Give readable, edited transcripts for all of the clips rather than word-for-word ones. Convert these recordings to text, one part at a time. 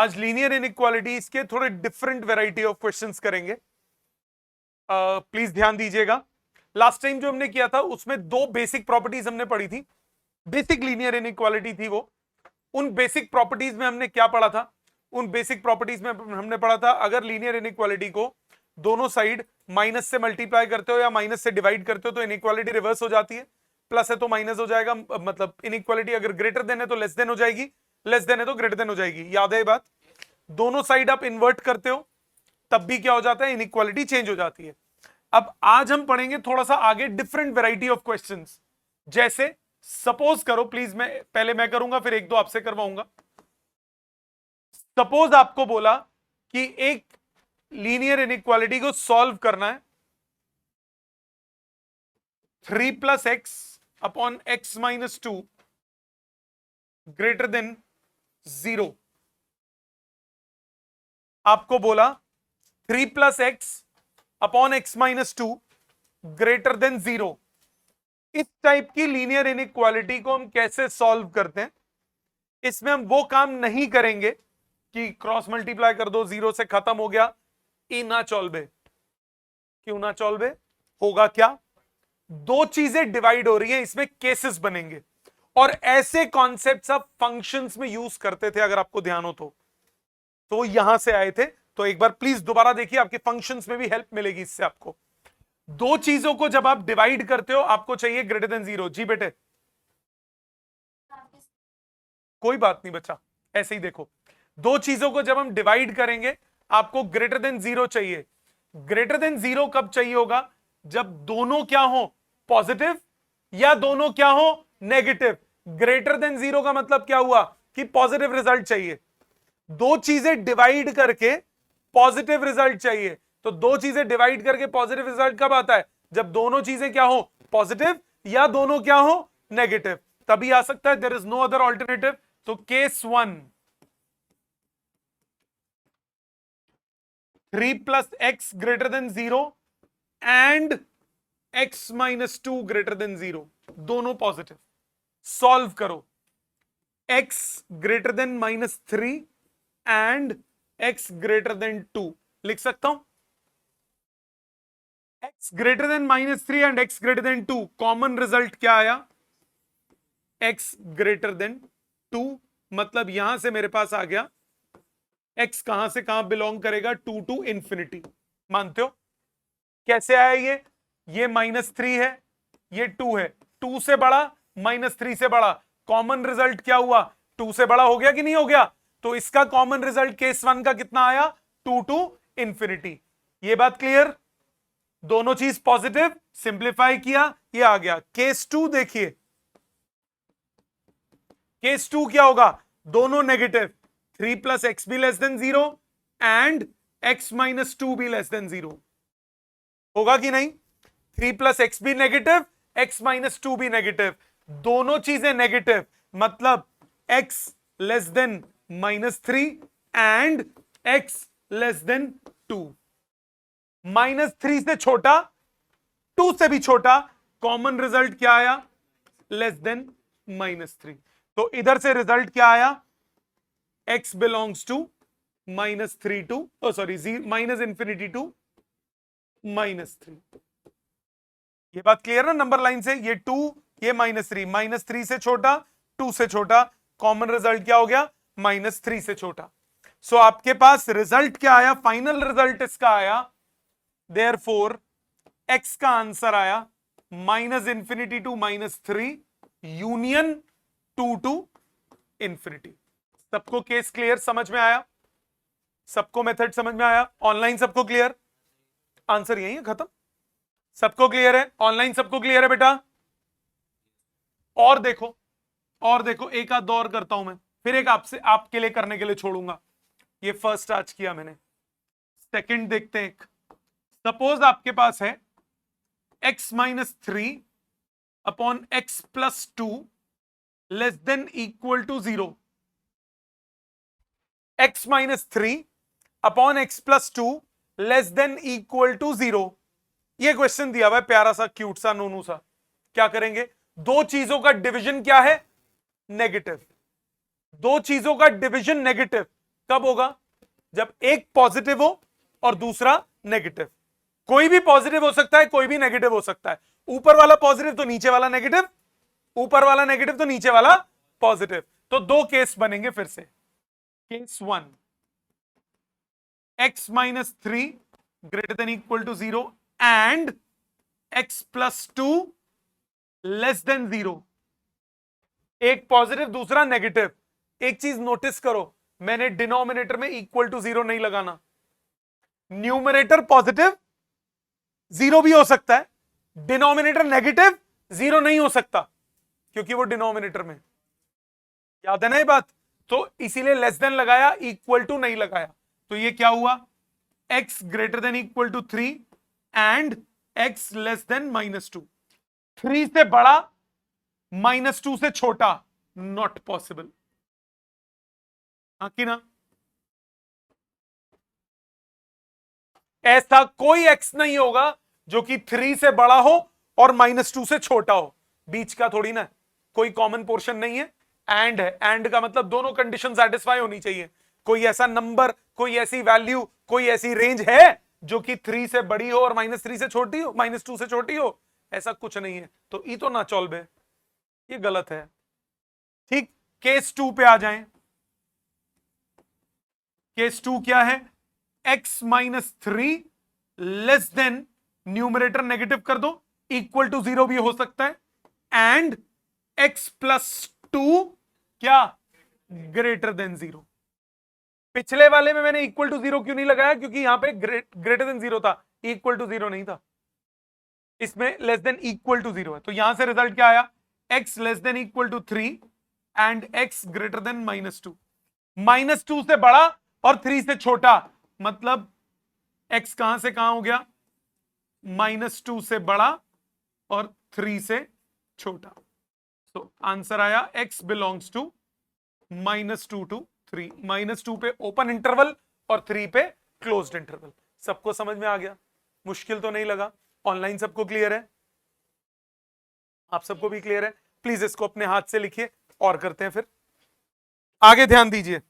आज linear inequalities के थोड़े डिफरेंट वैरायटी ऑफ क्वेश्चंस करेंगे। प्लीज ध्यान दीजिएगा। लास्ट टाइम जो हमने किया था उसमें दो बेसिक प्रॉपर्टीज हमने पढ़ी थी, बेसिक लीनियर इनइक्वालिटी थी वो। उन बेसिक प्रॉपर्टीज में हमने क्या पढ़ा था? उन बेसिक प्रॉपर्टीज में हमने पढ़ा था अगर लीनियर इनइक्वालिटी को दोनों साइड माइनस से मल्टीप्लाई करते हो या माइनस से डिवाइड करते हो तो इनइक्वालिटी रिवर्स हो जाती है। प्लस है तो माइनस हो जाएगा, मतलब इनइक्वालिटी अगर ग्रेटर देन है तो लेस देन हो जाएगी, लेस देन है तो ग्रेटर देन हो जाएगी। याद है ये बात? दोनों साइड आप इन्वर्ट करते हो तब भी क्या हो जाता है? इनइक्वालिटी चेंज हो जाती है। अब आज हम पढ़ेंगे थोड़ा सा आगे डिफरेंट वैरायटी ऑफ क्वेश्चंस। जैसे सपोज करो, प्लीज पहले मैं करूंगा फिर एक दो आपसे करवाऊंगा। सपोज आपको बोला कि एक लीनियर इनइक्वालिटी को सॉल्व करना है 3 + x upon x - 2 greater than 0। आपको बोला 3 + x upon x - 2 greater than 0। इस टाइप की लीनियर इनइक्वालिटी को हम कैसे सॉल्व करते हैं? इसमें हम वो काम नहीं करेंगे कि क्रॉस मल्टीप्लाई कर दो, 0 से खत्म हो गया, इना चॉल्वे। क्यों ना चॉल्वे? होगा क्या? दो चीजें डिवाइड हो रही हैं, इसमें केसेस बनेंगे और ऐसे कॉन्सेप्ट्स आप फंक्शंस में यूज करते थे, अगर आपको ध्यान हो तो यहां से आए थे। तो एक बार प्लीज दोबारा देखिए, आपके फंक्शंस में भी हेल्प मिलेगी इससे आपको। दो चीजों को जब आप डिवाइड करते हो आपको चाहिए ग्रेटर देन 0। जी बेटे, कोई बात नहीं बच्चा, ऐसे ही देखो। दो चीजों को जब हम डिवाइड करेंगे आपको ग्रेटर देन 0 चाहिए। ग्रेटर देन 0 कब चाहिए होगा? जब दोनों क्या हो? पॉजिटिव या दोनों क्या हो? नेगेटिव। ग्रेटर देन 0 का मतलब क्या हुआ? कि पॉजिटिव रिजल्ट चाहिए। दो चीजें डिवाइड करके पॉजिटिव रिजल्ट चाहिए। तो दो चीजें डिवाइड करके पॉजिटिव रिजल्ट कब आता है? जब दोनों चीजें क्या हो? पॉजिटिव या दोनों क्या हो? नेगेटिव। तभी आ सकता है। There is no other alternative. तो case 1, 3 + x greater than 0 and x - 2 greater than 0, दोनों पॉजिटिव। सॉल्व करो। x greater than -3 and x greater than 2 लिख सकता हूं। x greater than -3 and x greater than 2, common result क्या आया? x greater than 2। मतलब यहां से मेरे पास आ गया x कहां से कहां बिलोंग करेगा? 2 to इंफिनिटी। मानते हो? कैसे आया ये -3 है, ये 2 है। 2 से बड़ा, -3 से बड़ा, कॉमन रिजल्ट क्या हुआ? 2 से बड़ा हो गया कि नहीं हो गया? तो इसका कॉमन रिजल्ट केस 1 का कितना आया? 2 to इंफिनिटी। ये बात क्लियर? दोनों चीज पॉजिटिव, सिंप्लीफाई किया, ये आ गया। केस 2 देखिए, केस 2 क्या होगा? दोनों नेगेटिव। 3 + x भी लेस देन 0 एंड x - 2 भी लेस देन 0। होगा कि नहीं? 3 + x भी नेगेटिव, x - 2 भी नेगेटिव, दोनों चीजें नेगेटिव, मतलब x less than -3 and x less than 2। -3 से छोटा, 2 से भी छोटा, कॉमन रिजल्ट क्या आया? Less than -3। तो इधर से रिजल्ट क्या आया? x belongs to -3 to -infinity to -3। ये बात क्लियर ना नंबर लाइन से? ये 2, ये -3, -3 से छोटा, 2 से छोटा, कॉमन रिजल्ट क्या हो गया? -3 से छोटा। सो आपके पास रिजल्ट क्या आया? फाइनल रिजल्ट इसका आया, देयरफॉर x का आंसर आया -infinity to -3 union 2 to infinity. सबको केस क्लियर समझ में आया? सबको मेथड समझ में आया? ऑनलाइन सबको क्लियर? आंसर यही है, खत्म। सबको क्लियर है? ऑनलाइन सबको क्लियर है बेटा? और देखो, और देखो, एक आध और करता हूं मैं, फिर एक आपसे आपके लिए करने के लिए छोड़ूंगा। ये फर्स्ट आज किया मैंने, सेकंड देखते हैं। सपोज आपके पास है x - 3 upon x + 2 less than equal to 0। x - 3 upon x + 2 less than equal to 0। ये क्वेश्चन दिया हुआ है, प्यारा सा, क्यूट सा, नोनू सा। क्या करेंगे? दो चीजों का डिवीजन क्या है? नेगेटिव। दो चीजों का डिवीजन नेगेटिव, कब होगा? जब एक पॉजिटिव हो और दूसरा नेगेटिव। कोई भी पॉजिटिव हो सकता है, कोई भी नेगेटिव हो सकता है। ऊपर वाला पॉजिटिव तो नीचे वाला नेगेटिव, ऊपर वाला नेगेटिव तो नीचे वाला पॉजिटिव। तो दो केस बनेंगे फिर से। Case 1, x minus 3 greater than equal to 0 and x plus 2 less than 0। एक पॉजिटिव दूसरा नेगेटिव। एक चीज नोटिस करो, मैंने डिनोमिनेटर में इक्वल टू 0 नहीं लगाना। न्यूमरेटर पॉजिटिव 0 भी हो सकता है, डिनोमिनेटर नेगेटिव 0 नहीं हो सकता, क्योंकि वो डिनोमिनेटर में। याद है ना ये बात? तो इसीलिए लेस देन लगाया, इक्वल टू नहीं लगाया। तो ये क्या हुआ? x greater than equal to 3 and x less than -2। 3 से बड़ा, -2 से छोटा, नॉट पॉसिबल। हाँ कि ना? ऐसा कोई x नहीं होगा जो कि 3 से बड़ा हो और -2 से छोटा हो। बीच का थोड़ी ना, कोई कॉमन पोर्शन नहीं है। एंड है, एंड का मतलब दोनों कंडीशन सेटिस्फाई होनी चाहिए। कोई ऐसा नंबर, कोई ऐसी वैल्यू, कोई ऐसी रेंज है जो कि 3 से बड़ी हो और -3 से छोटी हो, -2 से छोटी हो? ऐसा कुछ नहीं है। तो ई तो ना चॉल्व है, ये गलत है। ठीक, केस 2 पे आ जाएं। केस 2 क्या है? x minus 3 less then, numerator negative कर दो, इक्वल टू 0 भी हो सकता है, एंड x प्लस 2 क्या? Greater than 0। पिछले वाले में मैंने इक्वल टू 0 क्यों नहीं लगाया? क्योंकि यहां पे ग्रेटर देन 0 था, इक्वल टू 0 नहीं था। इसमें लेस देन इक्वल टू 0 है। तो यहां से रिजल्ट क्या आया? x less than equal to 3 and x greater than -2। -2 से बड़ा और 3 से छोटा, मतलब x कहां से कहां हो गया? -2 से बड़ा और 3 से छोटा। तो आंसर आया x बिलोंग्स टू -2 टू 3। -2 पे ओपन इंटरवल और 3 पे क्लोज्ड इंटरवल। सबको समझ में आ गया? मुश्किल तो नहीं लगा? ऑनलाइन सबको क्लियर है? आप सबको भी क्लियर है? प्लीज इसको अपने हाथ से लिखिए और करते हैं फिर आगे। ध्यान दीजिए,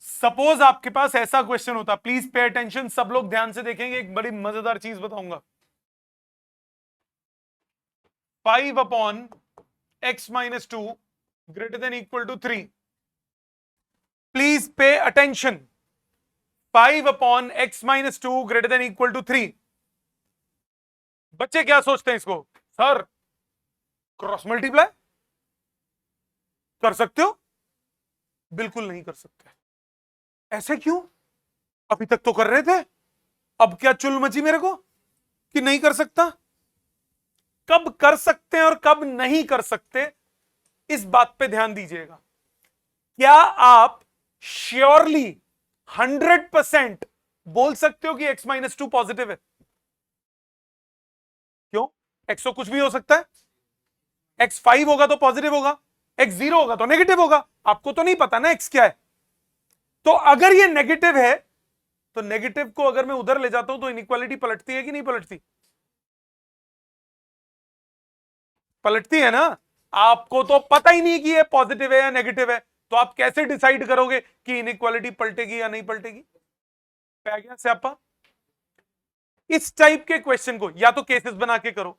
सपोज आपके पास ऐसा क्वेश्चन होता, प्लीज पे अटेंशन, सब लोग ध्यान से देखेंगे। एक बड़ी मजेदार चीज बताऊंगा। 5 upon x minus 2 greater than equal to 3। Please pay attention. 5 upon x minus 2 greater than equal to 3। बच्चे क्या सोचते हैं इसको? सर क्रॉस मल्टीप्लाई कर सकते हो? बिल्कुल नहीं कर सकते। ऐसे क्यों? अभी तक तो कर रहे थे, अब क्या चुल मची मेरे को कि नहीं कर सकता? कब कर सकते हैं और कब नहीं कर सकते, इस बात पे ध्यान दीजिएगा। क्या आप श्योरली 100% बोल सकते हो कि x माइनस 2 पॉजिटिव है? क्यों? x तो कुछ भी हो सकता है। x 5 होगा तो पॉजिटिव होगा, x 0 होगा तो नेगेटिव होगा। आपको तो नहीं पता ना x क्या है। तो अगर ये नेगेटिव है, तो नेगेटिव को अगर मैं उधर ले जाता हूं तो इनइक्वालिटी पलटती है कि नहीं पलटती? पलटती है ना। आपको तो पता ही नहीं कि ये पॉजिटिव है या नेगेटिव है, तो आप कैसे डिसाइड करोगे कि इनइक्वालिटी पलटेगी या नहीं पलटेगी? आ गया स्यापा? इस टाइप के क्वेश्चन को या तो केसेस बना के करो,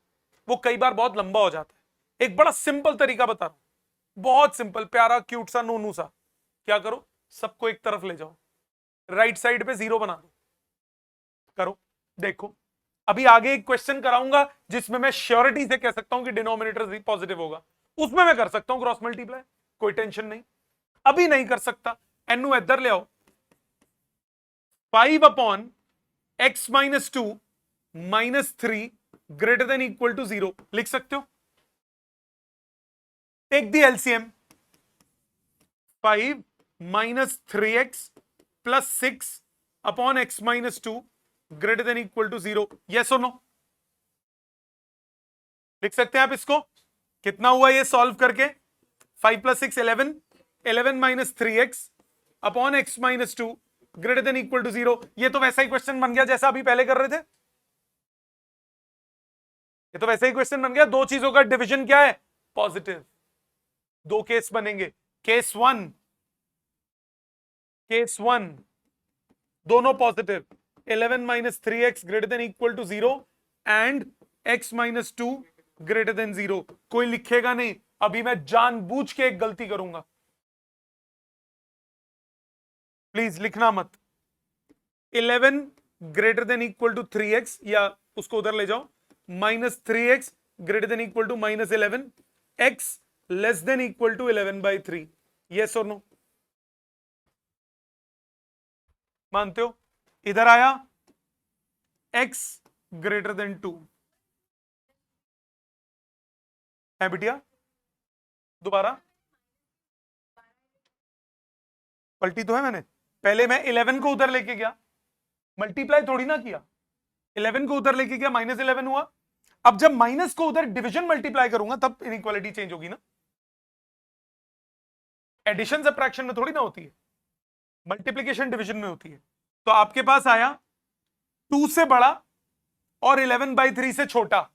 वो कई बार बहुत लंबा हो जाता है। एक बड़ा सिंपल तरीका बता रहा हूं, बहुत सिंपल, प्यारा, क्यूट सा, नूनू सा। क्या करो? सबको एक तरफ ले जाओ, राइट साइड पे 0 बना दो। करो, देखो। अभी आगे एक क्वेश्चन कराऊंगा जिसमें मैं श्योरिटी से कह सकता हूं कि डिनोमिनेटर पॉजिटिव होगा, उसमें मैं कर सकता हूं क्रॉस मल्टीप्लाई, कोई टेंशन नहीं। अभी नहीं कर सकता। एनू इधर ले आओ। 5 upon x minus 2 -3 greater than equal to 0 लिख सकते हो। Take the LCM. 5 minus 3x plus 6 upon x minus 2 greater than equal to 0। Yes और नो? लिख सकते हैं आप इसको? कितना हुआ ये सॉल्व करके? 5 plus 6 11, 11 minus 3x upon x minus 2 greater than equal to 0। ये तो वैसा ही क्वेश्चन बन गया जैसा अभी पहले कर रहे थे। ये तो वैसे ही क्वेश्चन बन गया। दो चीजों का डिवीजन क्या है? पॉजिटिव। दो केस बनेंगे। केस 1, केस 1 दोनों positive, 11 minus 3x greater than equal to 0 and x minus 2 greater than 0। कोई लिखेगा नहीं, अभी मैं जानबूझ के एक गलती करूंगा, प्लीज लिखना मत। 11 greater than equal to 3x, या उसको उधर ले जाओ, minus 3x greater than equal to minus 11, x less than equal to 11/3। Yes और नो? मानते हो? इधर आया x ग्रेटर देन 2 है बिटिया, दोबारा पलटी तो है मैंने, पहले मैं 11 को उधर लेके गया, मल्टीप्लाई थोड़ी ना किया, 11 को उधर लेके गया, माइनस 11 हुआ। अब जब माइनस को उधर डिवीजन मल्टीप्लाई करूंगा तब इनइक्वालिटी चेंज होगी ना, एडिशन सब्ट्रैक्शन में थोड़ी ना होती है, मल्टीप्लीकेशन डिवीजन में होती है। तो आपके पास आया 2 से बड़ा और 11/3 से छोटा,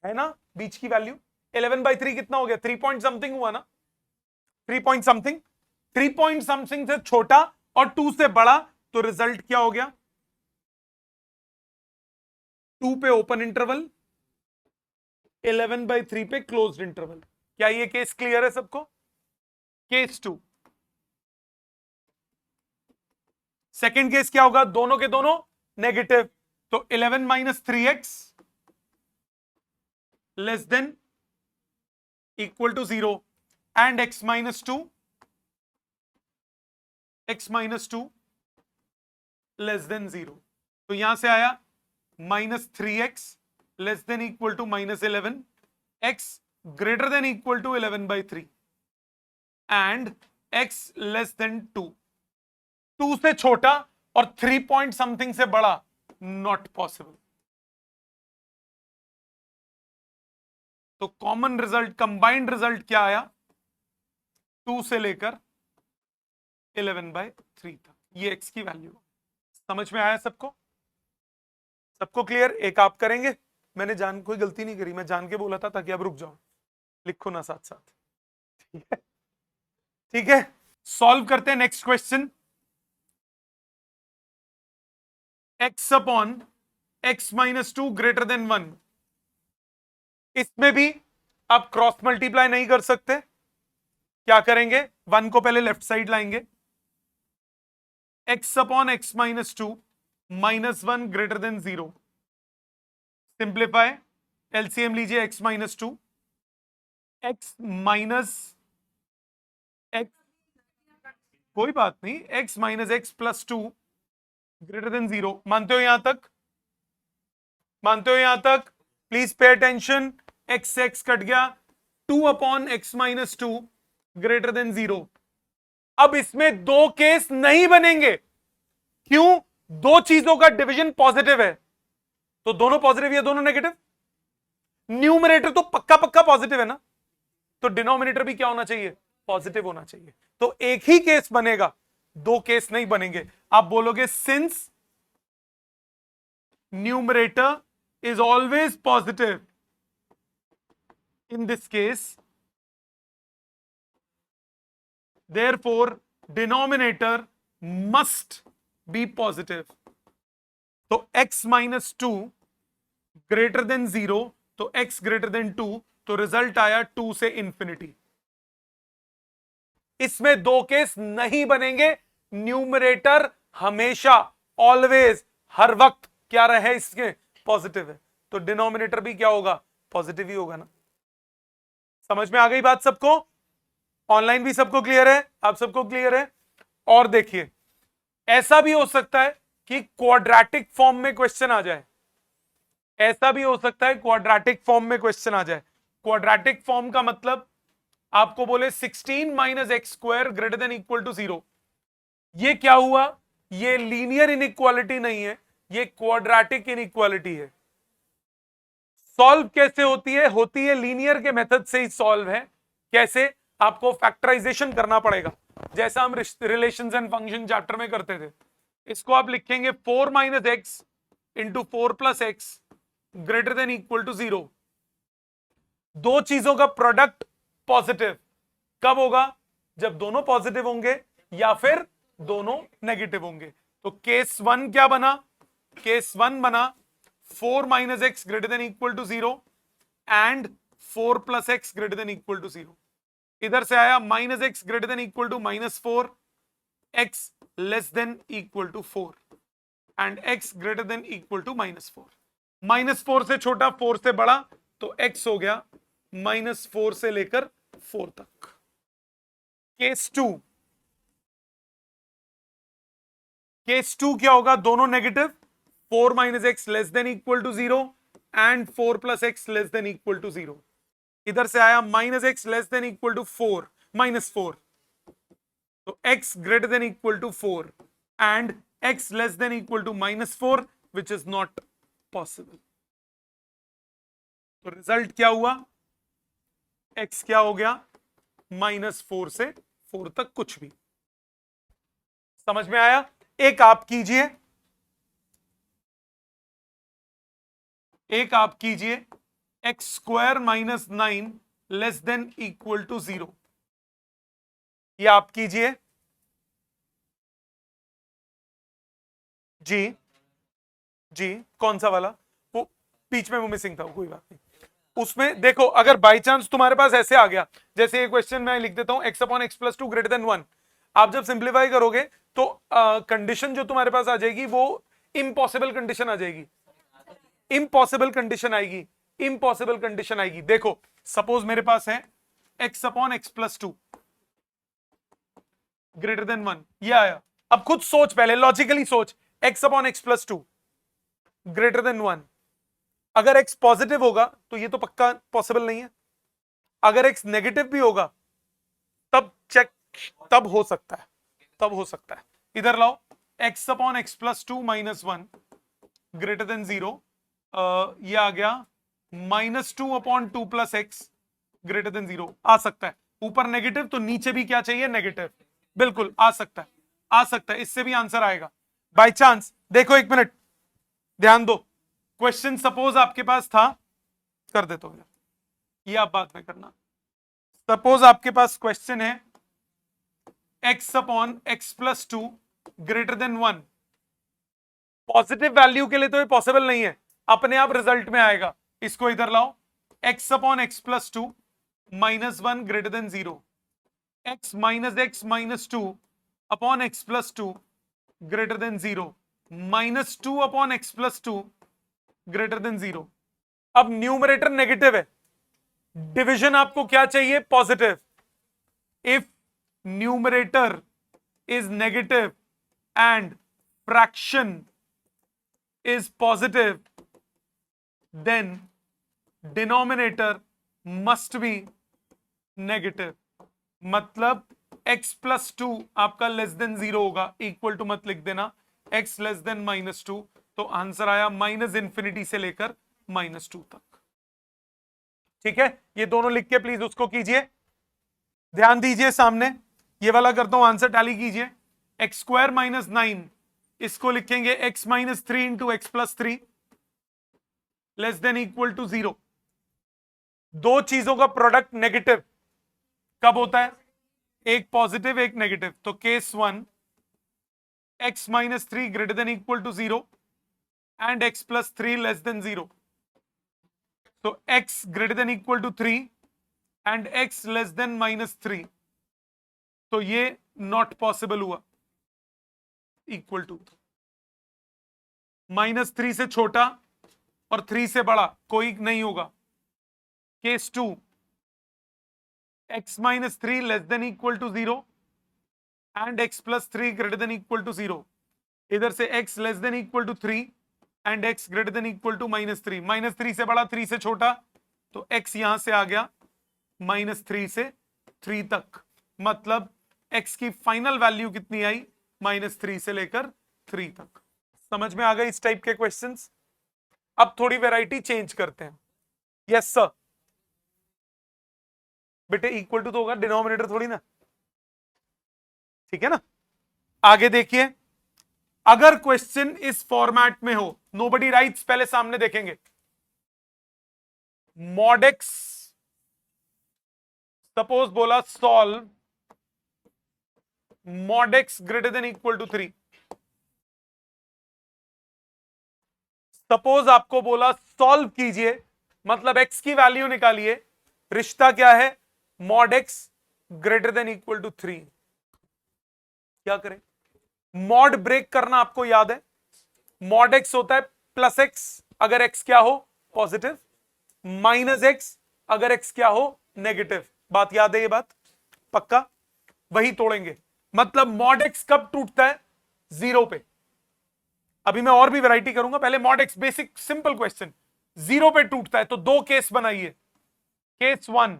है ना बीच की वैल्यू। 11/3 कितना हो गया, 3 पॉइंट समथिंग हुआ ना, 3 पॉइंट समथिंग, 3 पॉइंट समथिंग से छोटा और 2 से बड़ा, तो रिजल्ट क्या हो गया, 2 पे ओपन इंटरवल, 11/3 पे क्लोज्ड इंटरवल। क्या ये केस क्लियर है सबको? केस 2। सेकेंड केस क्या होगा, दोनों के दोनों नेगेटिव, तो 11 minus 3x less than equal to 0 and x minus 2 less than 0। तो यहां से आया minus 3x less than equal to minus 11, x greater than equal to 11/3 and x less than 2। 2 से छोटा और 3 पॉइंट समथिंग से बड़ा, नॉट पॉसिबल। तो कॉमन रिजल्ट, कंबाइंड रिजल्ट क्या आया, 2 से लेकर 11/3 तक, ये x की वैल्यू। समझ में आया सबको? सबको क्लियर? एक आप करेंगे, मैंने कोई गलती नहीं करी, मैं जान के बोला था ताकि आप रुक जाओ, लिखो ना साथ साथ, ठीक है? ठीक है, सॉल्व करते हैं next question. x upon x minus 2 greater then 1। इसमें भी आप क्रॉस मल्टीप्लाई नहीं कर सकते, क्या करेंगे, 1 को पहले लेफ्ट साइड लाएंगे, x upon x minus 2 minus 1 greater than 0। Simplify, LCM लीजिए, x minus 2, x minus x, कोई बात नहीं, x minus x plus 2 greater than 0। मानते हो यहां तक? मानते हो यहां तक? प्लीज पे अटेंशन, x से x कट गया, 2 upon x minus 2 greater than 0। अब इसमें दो केस नहीं बनेंगे, क्यों? दो चीजों का डिवीजन पॉजिटिव है, तो दोनों पॉजिटिव या दोनों नेगेटिव। न्यूमरेटर तो पक्का पक्का पॉजिटिव है ना, तो डिनोमिनेटर भी क्या होना चाहिए, पॉजिटिव होना चाहिए। तो एक ही केस बनेगा, दो केस नहीं बनेंगे। आप बोलोगे since numerator is always positive, in this case therefore denominator must be positive। तो x माइनस 2 ग्रेटर देन 0, तो x ग्रेटर देन 2, तो रिजल्ट आया 2 से इंफिनिटी। इसमें दो केस नहीं बनेंगे, न्यूमरेटर हमेशा ऑलवेज हर वक्त क्या रहे, इसके पॉजिटिव है, तो डिनोमिनेटर भी क्या होगा, पॉजिटिव ही होगा ना। समझ में आ गई बात सबको? ऑनलाइन भी सबको क्लियर है? आप सबको क्लियर है? और देखिए, ऐसा भी हो सकता है कि क्वाड्रेटिक फॉर्म में क्वेश्चन आ जाए, ऐसा भी हो सकता है क्वाड्रेटिक फॉर्म में क्वेश्चन आ जाए। क्वाड्रेटिक फॉर्म का मतलब आपको बोले 16 minus x square greater than equal to 0। ये क्या हुआ, ये लीनियर इनइक्वालिटी नहीं है, ये क्वाड्रेटिक इनइक्वालिटी है। सॉल्व कैसे होती है? होती है लीनियर के मेथड से ही सॉल्व है। कैसे? आपको फैक्टराइजेशन करना पड़ेगा, जैसा हम रिलेशंस एंड फंक्शन चैप्टर में करते थे। इसको आप लिखेंगे 4 minus x into 4 plus x greater than equal to 0। दो चीजों का प्रोडक्ट पॉजिटिव कब होगा? जब दोनों पॉजिटिव होंगे या फिर दोनों नेगेटिव होंगे। तो केस 1 क्या बना? केस 1 बना 4 minus x greater than equal to 0 and 4 plus x greater than equal to 0। इधर से आया minus x greater than equal to -4, x less than equal to 4 and x greater than equal to -4। -4 से छोटा, 4 से बड़ा, तो x हो गया -4 से लेकर 4 तक। केस 2, केस 2 क्या होगा? दोनों negative, 4 minus x less than equal to 0 and 4 plus x less than equal to 0। इधर से आया minus x less than equal to 4 -4, तो x greater than equal to 4 and x less than equal to -4 which is not possible. तो result क्या हुआ? x क्या हो गया? -4 से 4 तक कुछ भी। समझ में आया? एक आप कीजिए, एक आप कीजिए x² - 9 less than equal to 0। ये आप कीजिए जी। जी कौन सा वाला? वो बीच में वो मिसिंग था, कोई बात नहीं। उसमें देखो, अगर बाई चांस तुम्हारे पास ऐसे आ गया, जैसे ये क्वेश्चन मैं लिख देता हूं x/x+2 ग्रेटर देन 1, आप जब सिंप्लीफाई करोगे तो कंडीशन जो तुम्हारे पास आ जाएगी वो इम्पॉसिबल कंडीशन आ जाएगी, इम्पॉसिबल कंडीशन आएगी, इम्पॉसिबल कंडीशन आएगी। देखो सपोज मेरे पास है x/x+2 ग्रेटर देन 1, ये आया। अब खुद सोच, पहले लॉजिकली सोच, x/x+2 ग्रेटर देन 1, अगर x पॉजिटिव होगा तो ये तो पक्का पॉसिबल नहीं है, अगर x नेगेटिव भी होगा तब चेक, तब हो सकता है, तब हो सकता है। इधर लाओ, x/x+2 -1 ग्रेटर देन 0, ये आ गया -2/2 प्लस एक्स ग्रेटर देन 0, आ सकता है। ऊपर नेगेटिव तो नीचे भी क्या चाहिए? नेगेटिव, बिल्कुल आ सकता है, आ सकता है, इससे भी आंसर आएगा बाय चांस। देखो एक मिनट ध्यान दो, क्वेश्चन सपोज आपके पास था, कर देता हूं ये आप बात में करना। सपोज आपके पास क्वेश्चन है x/x+2 greater than 1, positive value के लिए तो ये पॉसिबल नहीं है, अपने आप रिजल्ट में आएगा। इसको इधर लाओ, x/x+2 -1 greater than 0, x - 2 upon x+2 greater than 0, -2 upon x+2 greater than 0। अब न्यूमरेटर नेगेटिव है, डिवीजन आपको क्या चाहिए? Positive. If numerator is negative and fraction is positive than denominator must be negative. मतलब x+2 आपका लेस देन 0 होगा, equal to मत लिख देना, x लेस देन -2, तो आंसर आया -∞ से लेकर -2 तक। ठीक है, ये दोनों लिख के प्लीज उसको कीजिए, ध्यान दीजिए सामने, ये वाला करता हूं, आंसर टैली कीजिए। x² - 9, इसको लिखेंगे x - 3 into x+3 less than equal to 0। दो चीजों का प्रोडक्ट नेगेटिव कब होता है? एक पॉजिटिव एक नेगेटिव। तो case 1, x - 3 greater than equal to 0 and x+3 less than 0। तो x greater than equal to 3 and x less than -3, तो ये नॉट पॉसिबल हुआ, इक्वल टू -3 से छोटा और 3 से बड़ा कोई नहीं होगा। Case 2, x - 3 less than equal to 0 and x+3 greater than equal to 0। इधर से x less than equal to 3 and x greater than equal to -3, -3 से बड़ा 3 से छोटा, तो x यहां से आ गया -3 से 3 तक। मतलब x की फाइनल वैल्यू कितनी आई? -3 से लेकर 3 तक। समझ में आ गई इस टाइप के क्वेश्चंस? अब थोड़ी वैरायटी चेंज करते हैं। यस सर, बेटे इक्वल टू तो होगा, डिनोमिनेटर थोड़ी ना, ठीक है ना। आगे देखिए, अगर क्वेश्चन इस फॉर्मेट में हो, नोबडी राइट्स, पहले सामने देखेंगे, mod x, सपोज बोला solve mod x greater than equal to 3। Suppose आपको बोला सॉल्व कीजिए, मतलब एक्स की वैल्यू निकालिए, रिश्ता क्या है, mod x greater than equal to 3। क्या करें, मॉड ब्रेक करना आपको याद है, मॉड एक्स होता है प्लस एक्स अगर एक्स क्या हो पॉजिटिव, माइनस एक्स अगर एक्स क्या हो नेगेटिव। बात याद है, ये बात पक्का, वही तोड़ेंगे। मतलब मॉड एक्स कब टूटता है, 0 पे। अभी मैं और भी वैरायटी करूंगा, पहले mod x basic simple question, 0 पे टूटता है तो दो केस बनाइए। केस 1,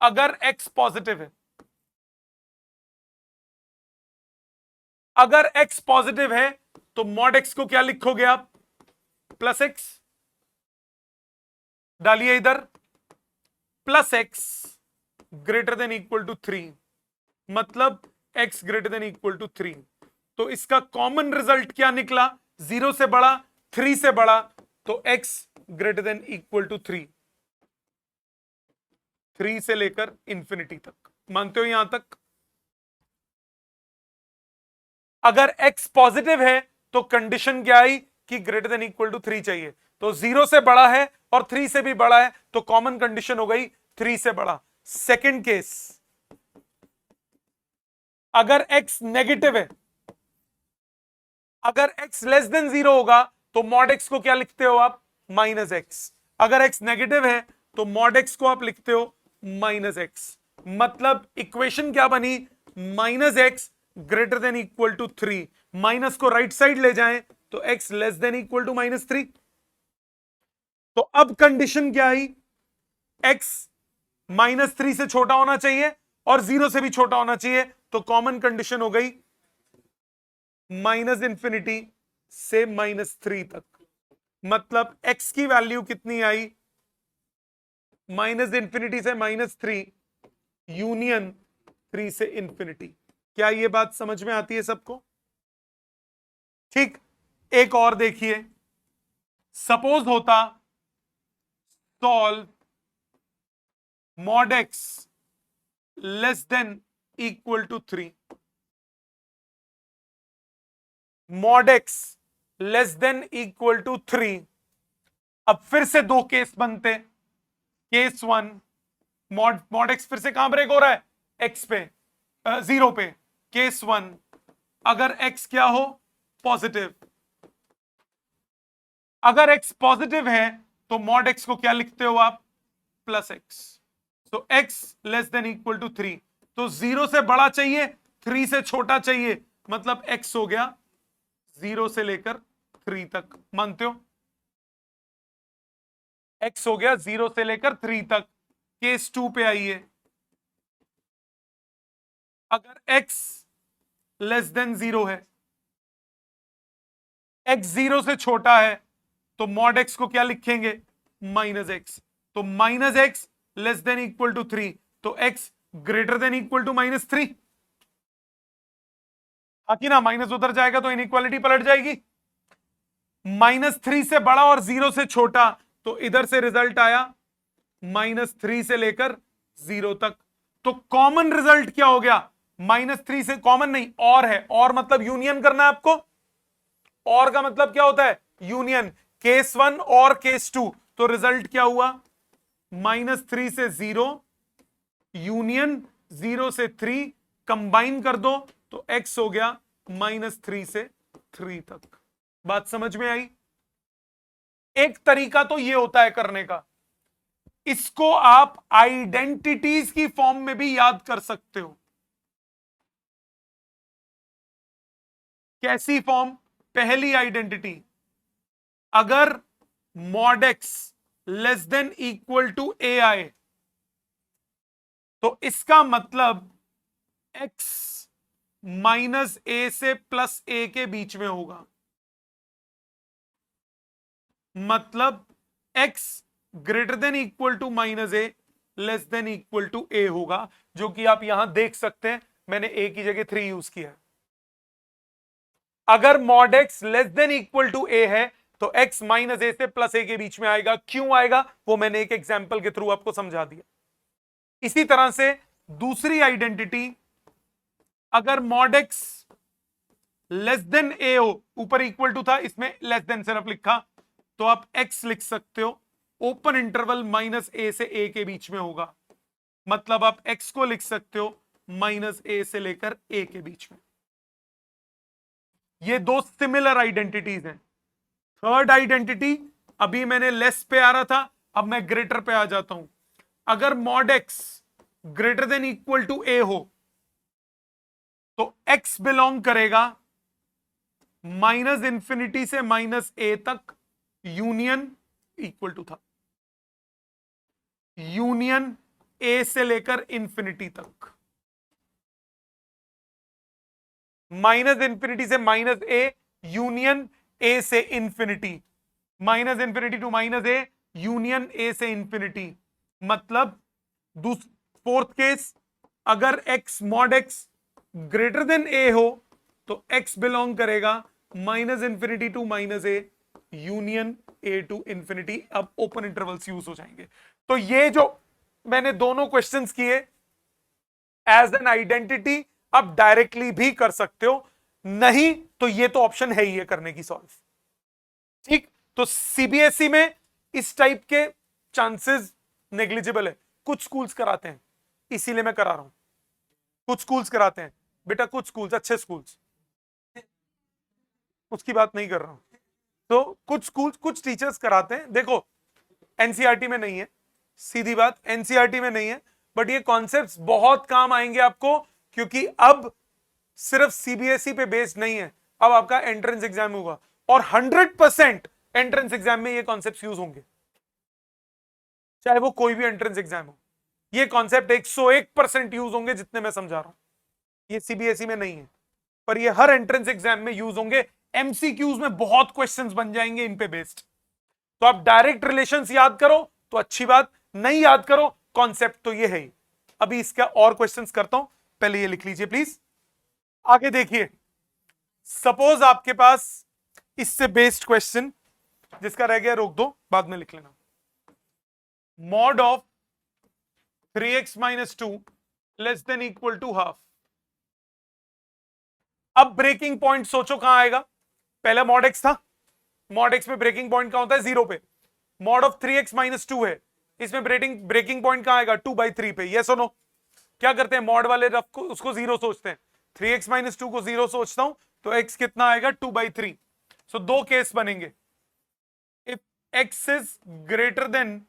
अगर एक्स पॉजिटिव है, अगर एक्स पॉजिटिव है तो मॉड एक्स को क्या लिखोगे आप, प्लस एक्स, डालिए इधर, plus x greater than equal to 3, मतलब x greater than equal to 3। तो इसका कॉमन रिजल्ट क्या निकला, 0 से बड़ा 3 से बड़ा, तो x greater than equal to 3, 3 से लेकर इंफिनिटी तक। मानते हो यहां तक? अगर x पॉजिटिव है तो कंडीशन क्या आई कि ग्रेटर देन इक्वल टू 3 चाहिए, तो 0 से बड़ा है और 3 से भी बड़ा है तो कॉमन कंडीशन हो गई 3 से बड़ा। सेकंड केस, अगर x नेगेटिव है, अगर x लेस देन 0 होगा तो मॉड x को क्या लिखते हो आप, माइनस एक्स। अगर x नेगेटिव है तो मॉड x को आप लिखते हो माइनस एक्स। मतलब इक्वेशन क्या बनी, minus x greater than equal to 3, minus को राइट साइड ले जाएं तो x less than equal to -3। तो अब कंडीशन क्या आई, x -3 से छोटा होना चाहिए और 0 से भी छोटा होना चाहिए, तो कॉमन कंडीशन हो गई -∞ से -3 तक। मतलब x की वैल्यू कितनी आई, -∞ से -3 यूनियन 3 से इंफिनिटी। क्या ये बात समझ में आती है सबको? ठीक, एक और देखिए, सपोज होता solve mod x less than equal to 3, mod x less than equal to 3। अब फिर से दो केस बनते, केस 1, मॉड एक्स फिर से कहां ब्रेक हो रहा है, एक्स पे, 0 पे। केस 1, अगर x क्या हो, पॉजिटिव, अगर x पॉजिटिव है तो मॉड x को क्या लिखते हो आप, प्लस एक्स। तो x less than equal to 3, तो 0 से बड़ा चाहिए 3 से छोटा चाहिए, मतलब x हो गया 0 से लेकर 3 तक। मानते हो? x हो गया 0 से लेकर 3 तक। केस 2 पे आइए, अगर x लेस देन 0 है, x 0 से छोटा है तो मॉड x को क्या लिखेंगे, माइनस एक्स। तो minus x less than equal to 3, तो x greater than equal to -3। आखिर ना माइनस उधर जाएगा तो इनइक्वालिटी पलट जाएगी। -3 से बड़ा और 0 से छोटा, तो इधर से रिजल्ट आया -3 से लेकर 0 तक। तो कॉमन रिजल्ट क्या हो गया, -3 से कॉमन नहीं, और है, और मतलब यूनियन करना है आपको। और का मतलब क्या होता है, यूनियन। केस 1 और केस 2, तो रिजल्ट क्या हुआ, -3 से 0 यूनियन 0 से 3, कंबाइन कर दो तो x हो गया -3 से 3 तक। बात समझ में आई? एक तरीका तो ये होता है करने का, इसको आप आइडेंटिटीज की फॉर्म में भी याद कर सकते हो। कैसी फॉर्म? पहली आइडेंटिटी, अगर mod x less than equal to a आए तो इसका मतलब x -a से +a के बीच में होगा। मतलब x greater than equal to -a less than equal to a होगा, जो कि आप यहां देख सकते हैं, मैंने a की जगह 3 यूज किया है। अगर mod x less than equal to a है तो x -a से +a के बीच में आएगा। क्यों आएगा वो मैंने एक एग्जांपल के थ्रू आपको समझा दिया। इसी तरह से दूसरी आइडेंटिटी, अगर mod x less then a हो, ऊपर इक्वल टू था, इसमें लेस देन सिर्फ लिखा, तो आप एक्स लिख सकते हो ओपन इंटरवल माइनस ए से ए के बीच में होगा, मतलब आप एक्स को लिख सकते हो माइनस ए से लेकर ए के बीच में। ये दो सिमिलर आइडेंटिटीज हैं। थर्ड आइडेंटिटी, अभी मैंने लेस पे आ रहा था, अब मैं ग्रेटर पे आ जाता हूं। अगर mod x greater than equal to a हो तो एक्स बिलोंग करेगा माइनस इंफिनिटी से माइनस ए तक, यूनियन इक्वल टू था, यूनियन ए से लेकर इंफिनिटी तक, माइनस इंफिनिटी से माइनस ए, यूनियन ए से infinity, minus infinity to minus a, union a से इंफिनिटी। मतलब फोर्थ केस, अगर x mod x greater than a हो तो एक्स बिलोंग करेगा minus infinity to minus a, union a to infinity. अब open intervals use हो जाएंगे। तो ये जो मैंने दोनों क्वेश्चंस किए एज एन आइडेंटिटी, अब डायरेक्टली भी कर सकते हो, नहीं तो ये तो ऑप्शन है ही है करने की सॉल्व। ठीक, तो सीबीएसई में इस टाइप के चांसेस नेग्लिजिबल है। कुछ स्कूल्स कराते हैं, इसीलिए मैं करा रहा हूं। कुछ स्कूल्स कराते हैं बेटा, कुछ स्कूल्स, अच्छे स्कूल्स, उसकी बात नहीं कर रहा हूं। तो कुछ स्कूल्स, कुछ टीचर्स कराते हैं। देखो एनसीईआरटी में नहीं है, सीधी बात, एनसीईआरटी में नहीं है, बट ये कॉन्सेप्ट्स बहुत काम आएंगे आपको, क्योंकि अब सिर्फ सीबीएसई पे बेस्ड नहीं है, अब आपका एंट्रेंस एग्जाम होगा और 100% एंट्रेंस एग्जाम में ये कॉन्सेप्ट्स यूज होंगे, चाहे वो कोई भी एंट्रेंस एग्जाम हो। ये कॉन्सेप्ट 101% यूज होंगे जितने मैं समझा रहा हूं। ये सीबीएसई में नहीं है, पर ये हर एंट्रेंस एग्जाम में यूज होंगे। एमसीक्यूज में बहुत क्वेश्चंस बन जाएंगे इन पे बेस्ड। तो आप डायरेक्ट रिलेशंस याद करो तो अच्छी बात, नहीं याद करो कॉन्सेप्ट तो ये है ही। अभी इसका और क्वेश्चंस करता हूं, पहले ये लिख लीजिए प्लीज। आगे देखिए, सपोज आपके पास इससे बेस्ड क्वेश्चन, जिसका रह गया रोक दो, बाद में लिख लेना। Mod of 3x minus 2 less than equal to half. अब ब्रेकिंग पॉइंट सोचो कहां आएगा। पहला मॉड एक्स था, मॉड एक्स में ब्रेकिंग पॉइंट कहां होता है, 0 पे। मॉड ऑफ 3x माइनस 2 है, इसमें ब्रेकिंग पॉइंट कहां आएगा, 2/3 पे। यस और नो? क्या करते हैं मॉड वाले रफ को, उसको 0 सोचते हैं। 3x माइनस 2 को 0 सोचता हूं तो x कितना आएगा, 2/3। सो दो केस बनेंगे। If x is greater than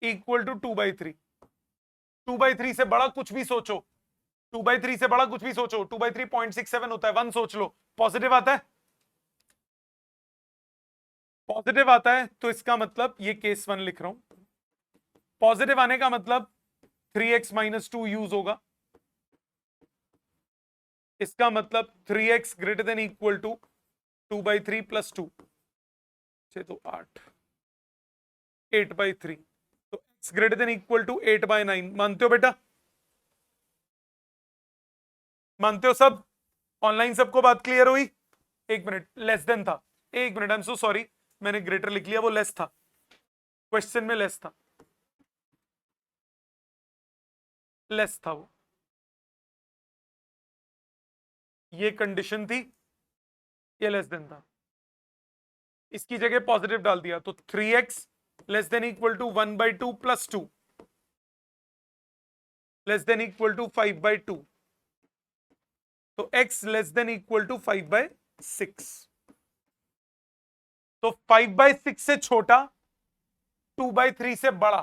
equal to 2/3, 2/3 से बड़ा कुछ भी सोचो, 2/3 से बड़ा कुछ भी सोचो, 2/3 0.67 होता है, 1 सोच लो, पॉजिटिव आता है, पॉजिटिव आता है, तो इसका मतलब ये केस 1 लिख रहा हूं। पॉजिटिव आने का मतलब 3x माइनस 2 यूज होगा, इसका मतलब 3x greater than equal to 2/3 plus 2, 6 तो 8, 8/3, तो x greater than equal to 8/9। मानते हो बेटा, मानते हो सब? ऑनलाइन सबको बात क्लियर हुई? एक मिनट, लेस देन था, एक minute, I am so sorry, मैंने ग्रेटर लिख लिया, वो लेस था, क्वेश्चन में लेस था, लेस था वो, ये कंडीशन थी, ये लेस देन था, इसकी जगह पॉजिटिव डाल दिया, तो 3x less than equal to 1/2 plus 2 less than equal to 5/2, तो x less than equal to 5/6। तो 5/6 से छोटा, 2/3 से बड़ा,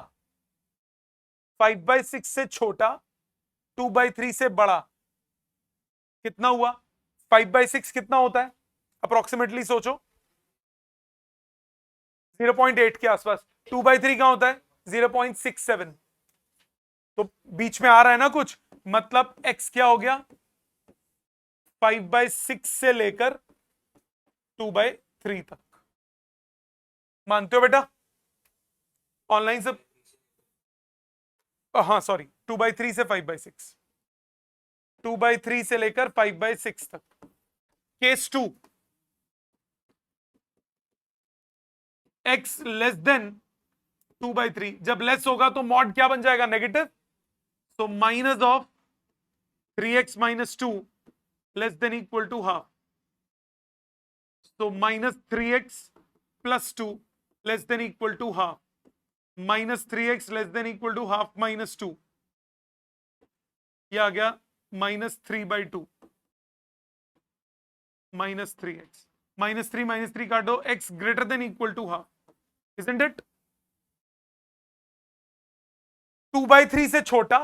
5/6 से छोटा, 2/3 से बड़ा, कितना हुआ? 5/6 कितना होता है अप्रोक्सीमेटली सोचो, 0.8 के आसपास। 2/3 कहां होता है, 0.67, तो बीच में आ रहा है ना कुछ, मतलब x क्या हो गया, 5/6 से लेकर 2/3 तक। मानते हो बेटा? ऑनलाइन से, हाँ सॉरी, 2/3 से 5/6, 2/3 से लेकर 5/6 तक। केस 2, x लेस देन 2/3, जब लेस होगा तो मॉड क्या बन जाएगा, नेगेटिव, तो minus of 3x minus 2 less than equal to half, so minus 3x plus 2 less than equal to half, minus 3x less than equal to half minus 2, ये आ गया minus 3/2, minus 3x, minus 3 काटो, x greater than equal to half, isn't it? 2/3 से छोटा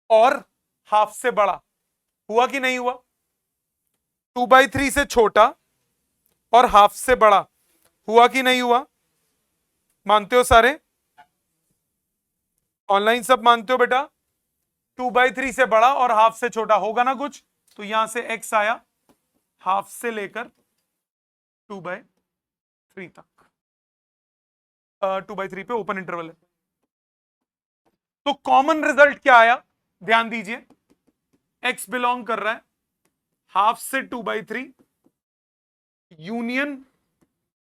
और half से बड़ा, हुआ कि नहीं हुआ? 2/3 से छोटा और हाफ से बड़ा, हुआ कि नहीं हुआ? मानते हो सारे? ऑनलाइन सब मानते हो बेटा? 2/3 से बड़ा और हाफ से छोटा होगा ना कुछ, तो यहां से x आया हाफ से लेकर 2/3 तक, 2/3 पे ओपन इंटरवल है। तो कॉमन रिजल्ट क्या आया? ध्यान दीजिए, x बिलोंग कर रहा है हाफ से 2/3 यूनियन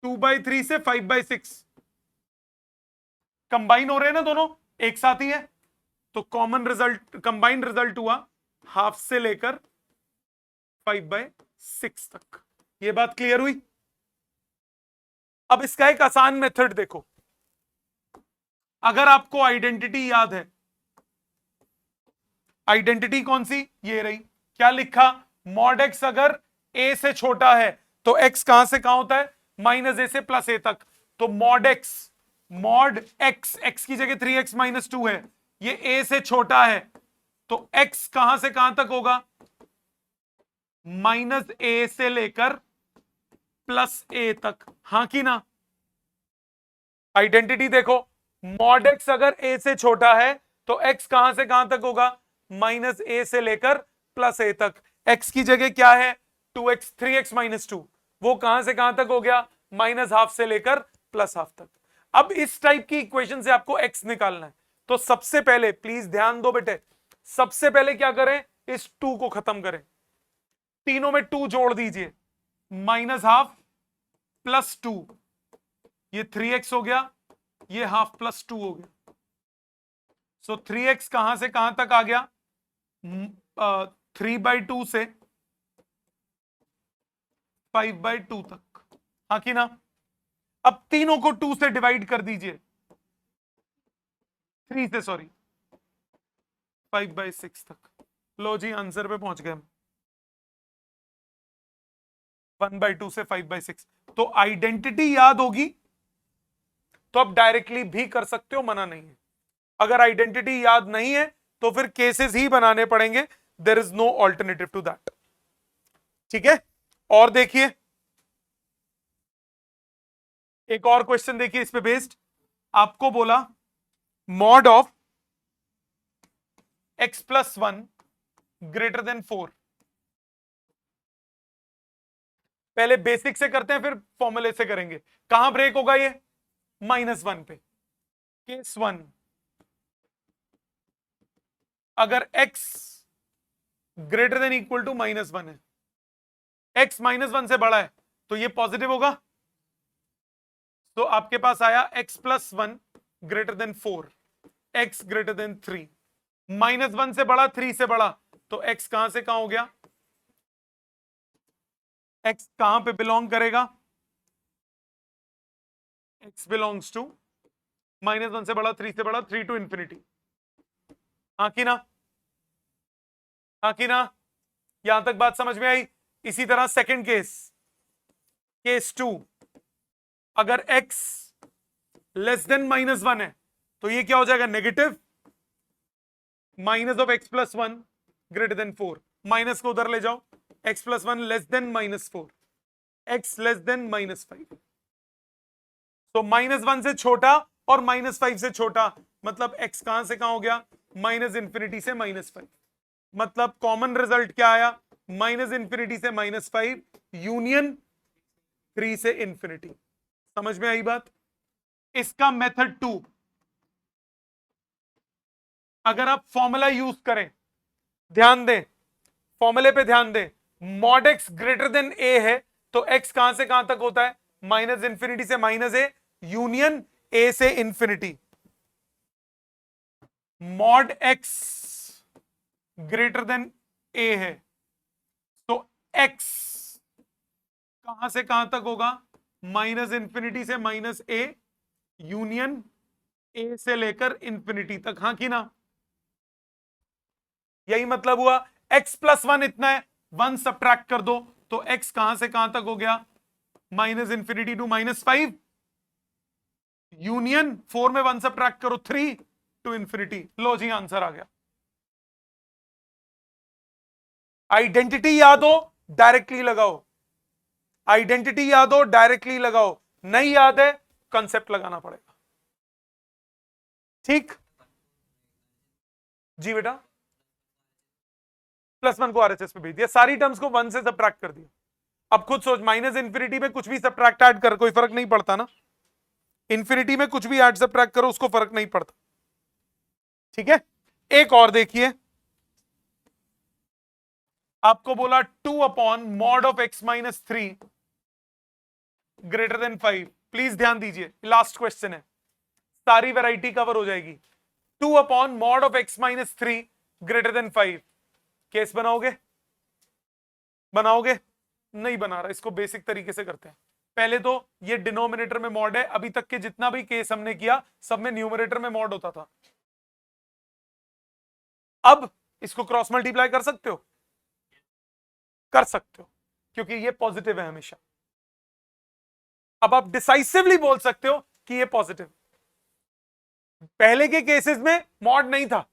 2/3 से 5/6, कंबाइन हो रहे हैं ना दोनों, एक साथ ही है, तो कॉमन रिजल्ट, कंबाइंड रिजल्ट हुआ हाफ से लेकर 5/6 तक। ये बात क्लियर हुई? अब इसका एक आसान मेथड देखो, अगर आपको आइडेंटिटी याद है, आइडेंटिटी कौन सी? ये रही, क्या लिखा? मॉड एक्स अगर ए से छोटा है तो एक्स कहां से कहां होता है? माइनस ए से प्लस ए तक। तो मॉड एक्स, एक्स की जगह 3x माइनस 2 है, ये ए से छोटा है, तो एक्स कहां से कहां तक होगा? माइनस ए से लेकर प्लस ए तक, हां कि ना? आइडेंटिटी देखो, मॉड एक्स अगर ए से छोटा है तो एक्स कहां से कहां तक होगा? माइनस ए से लेकर प्लस ए तक। एक्स की जगह क्या है? 2x, 3x माइनस 2, वो कहां से कहां तक हो गया? माइनस हाफ से लेकर प्लस हाफ तक। अब इस टाइप की इक्वेशन से आपको x निकालना है, तो सबसे पहले प्लीज ध्यान दो बेटे, सबसे पहले क्या करें? इस 2 को खत्म करें, तीनों में 2 जोड़ दीजिए, माइनस हाफ प्लस 2, ये 3x हो गया, ये हाफ प्लस 2 हो गया। सो 3x कहां से कहां तक आ गया? 3/2 से 5/2 तक, हाँ कि ना? अब तीनों को 2 से डिवाइड कर दीजिए, 3 से, सॉरी, 5/6 तक। लो जी, आंसर पे पहुंच गए हम, 1/2 से 5/6। तो आइडेंटिटी याद होगी तो अब डायरेक्टली भी कर सकते हो, मना नहीं है। अगर आइडेंटिटी याद नहीं है तो फिर केसेस ही बनाने पड़ेंगे, there is no alternative to that. ठीक है, और देखिए एक और क्वेश्चन देखिए, इस पे बेस्ड आपको बोला mod of x+1 greater than 4। पहले बेसिक से करते हैं फिर फॉर्मूले से करेंगे। कहां ब्रेक होगा ये? -1 पे। केस 1, अगर x greater than equal to -1 है, x -1 से बड़ा है तो ये पॉजिटिव होगा, तो आपके पास आया x+1 greater than 4, x greater than 3, -1 से बड़ा, 3 से बड़ा, तो x कहां से कहां हो गया? x कहां पे बिलोंग करेगा? x बिलोंग्स टू -1 से बड़ा, 3 से बड़ा, 3 टू इंफिनिटी, हाँ कि ना? हाँ कि ना? यहां तक बात समझ में आई? इसी तरह सेकंड केस, केस 2, अगर x लेस देन -1 है तो ये क्या हो जाएगा? Negative, minus of x+1 greater than 4, minus को उधर ले जाओ, x+1 less than -4, x less then -5, तो -1 से छोटा और -5 से छोटा, मतलब x कहां से कहां हो गया? -∞ से -5, मतलब कॉमन रिजल्ट क्या आया? -∞ से -5 यूनियन 3 से इंफिनिटी। समझ में आई बात? इसका मेथड 2, अगर आप फॉर्मूला यूज करें, ध्यान दें, फॉर्मूले पे ध्यान दें, mod x greater then a है तो x कहां से कहां तक होता है? -∞ से -a यूनियन a से infinity. Mod x greater than a है, तो x कहां से कहां तक होगा? माइनस इंफिनिटी से माइनस ए यूनियन ए से लेकर इंफिनिटी तक, हाँ कि ना? यही मतलब हुआ। x प्लस 1 इतना है, 1 सब्ट्रैक्ट कर दो तो x कहां से कहां तक हो गया? माइनस इंफिनिटी टू -5 यूनियन 4 में 1 सब्ट्रैक्ट करो 3 टू इंफिनिटी। लो जी, आंसर आ गया। आइडेंटिटी याद हो डायरेक्टली लगाओ, आइडेंटिटी याद हो डायरेक्टली लगाओ, नहीं याद है कंसेप्ट लगाना पड़ेगा। ठीक जी बेटा, +1 को आरएचएस पे भेज दिया, सारी टर्म्स को 1 से सब्ट्रैक्ट कर दिया। अब खुद सोच, माइनस इंफिनिटी में कुछ भी सब्ट्रैक्ट ऐड कर, कोई फर्क नहीं पड़ता ना। इंफिनिटी में कुछ भी ऐड सब्ट्रैक्ट करो, उसको फर्क नहीं पड़ता। ठीक है, एक और देखिए, आपको बोला 2/mod of x - 3 > 5। प्लीज ध्यान दीजिए, लास्ट क्वेश्चन है, सारी वैरायटी कवर हो जाएगी। 2/mod of x - 3 > 5 केस बनाओगे? बनाओगे? नहीं बना रहा, इसको बेसिक तरीके से करते हैं। पहले तो ये डिनोमिनेटर में मॉड है, अभी तक के जितना भी केस हमने किया सब में न्यूमरेटर में मॉड होता था। अब इसको क्रॉस मल्टीप्लाई कर सकते हो? कर सकते हो, क्योंकि ये पॉजिटिव है हमेशा। अब आप डिसाइसिवली बोल सकते हो कि ये पॉजिटिव। पहले के केसेस में मॉड नहीं था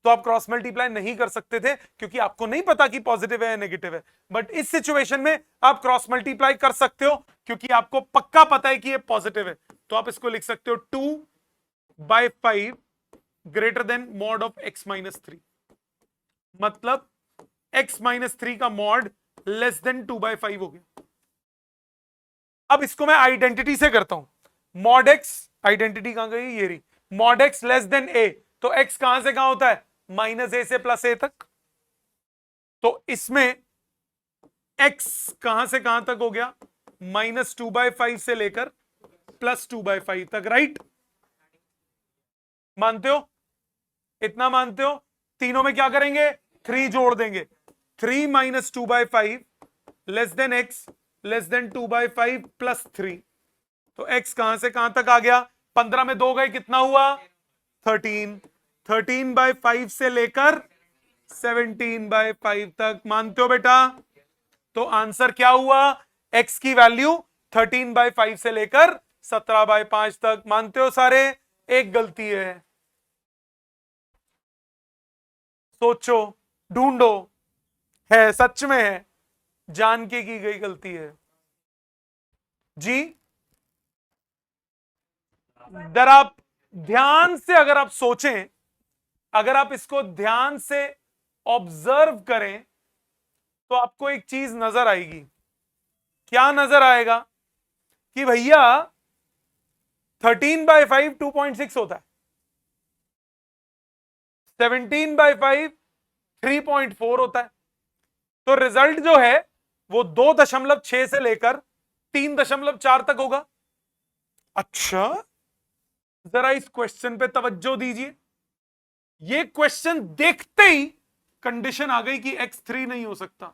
तो आप क्रॉस मल्टीप्लाई नहीं कर सकते थे, क्योंकि आपको नहीं पता कि पॉजिटिव है या नेगेटिव है। बट इस सिचुएशन में आप क्रॉस मल्टीप्लाई कर सकते हो, क्योंकि आपको पक्का पता है कि ये पॉजिटिव है। तो आप इसको लिख सकते हो 2/5 > mod of x - 3, मतलब x - 3 का मॉड << 2/5 हो गया। अब इसको मैं आइडेंटिटी से करता हूं, मॉड x, आइडेंटिटी कहां गई? ये रही, मॉड x a, तो x कहां से कहां होता है? -a से +a तक। तो इसमें x कहां से कहां तक हो गया? -2/5 से लेकर +2/5 तक, राइट? मानते हो? इतना मानते हो? तीनों में क्या करेंगे? 3 जोड़ देंगे। 3 - 2/5 x << 2/5 + 3, तो x कहां से कहां तक आ गया? 15 में 2 गए, कितना हुआ? 13। 13/5 से लेकर 17/5 तक, मानते हो बेटा? तो आंसर क्या हुआ? x की वैल्यू 13/5 से लेकर 17/5 तक, मानते हो सारे? एक गलती है, सोचो, ढूंढो, है सच में है, जान के की गई गलती है जी। अगर आप ध्यान से, अगर आप सोचें, अगर आप इसको ध्यान से ऑब्जर्व करें तो आपको एक चीज नजर आएगी। क्या नजर आएगा? कि भैया 13/5 2.6 होता है, 17/5 3.4 होता है, तो रिजल्ट जो है वो 2.6 से लेकर 3.4 तक होगा। अच्छा, जरा इस क्वेश्चन पे तवज्जो दीजिए। ये क्वेश्चन देखते ही कंडीशन आ गई कि x 3 नहीं हो सकता,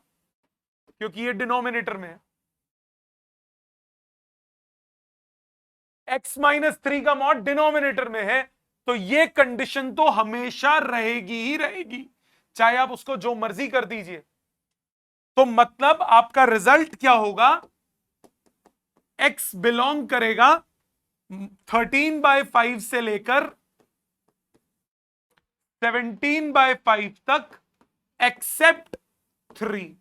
क्योंकि ये डिनोमिनेटर में है। x - 3 का मॉड डिनोमिनेटर में है, तो ये कंडीशन तो हमेशा रहेगी ही रहेगी, चाहे आप उसको जो मर्जी कर दीजिए। तो मतलब आपका रिजल्ट क्या होगा? x बिलोंग करेगा 13/5 से लेकर 17/5 तक, एक्सेप्ट 3।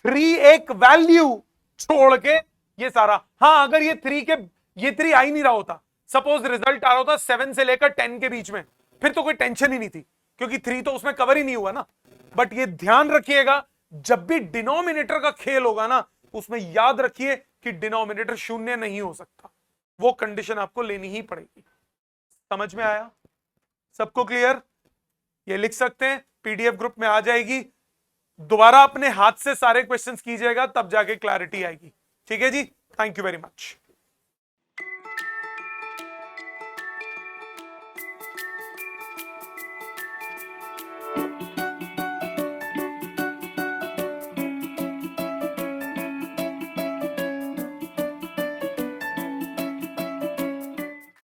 3 एक वैल्यू छोड़ के ये सारा। हाँ, अगर ये 3 आ ही नहीं रहा होता, सपोज रिजल्ट आ रहा होता 7 से लेकर 10 के बीच में, फिर तो कोई टेंशन ही नहीं थी, क्योंकि 3 तो उसमें कवर ही नहीं हुआ ना। बट ये ध्यान रखिएगा, जब भी डिनोमिनेटर का खेल होगा ना, उसमें याद रखिए कि डिनोमिनेटर 0 नहीं हो सकता, वो कंडीशन आपको लेनी ही पड़ेगी। समझ में आया? सबको क्लियर? ये लिख सकते हैं, पीडीएफ ग्रुप में आ जाएगी। दोबारा अपने हाथ से सारे क्वेश्चंस कीजिएगा, तब जाके क्लैरिटी आएगी। ठीक है जी, थैंक यू वेरी मच।